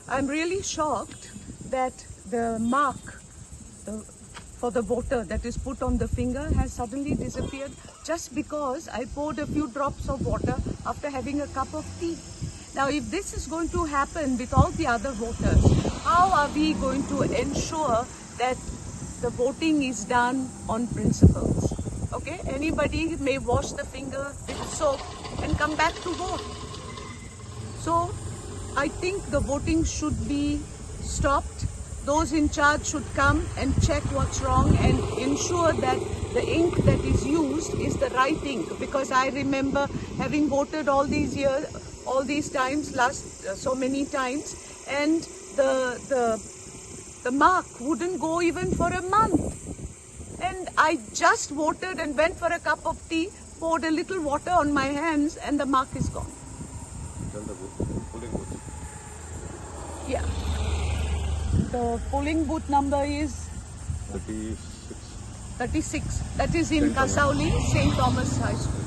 I'm really shocked that the mark for the voter that is put on the finger has suddenly disappeared just because I poured a few drops of water after having a cup of tea. Now, if this is going to happen with all the other voters, how are we going to ensure that the voting is done on principles? Okay, anybody may wash the finger with soap and come back to vote. So, I think the voting should be stopped. Those in charge should come and check what's wrong and ensure that the ink that is used is the right ink. Because I remember having voted all these years, all these times, so many times, and the mark wouldn't go even for a month. And I just voted and went for a cup of tea, poured a little water on my hands, and the mark is gone. Yeah. The polling booth number is 36. 36. That is in Kasauli, St. Thomas High School.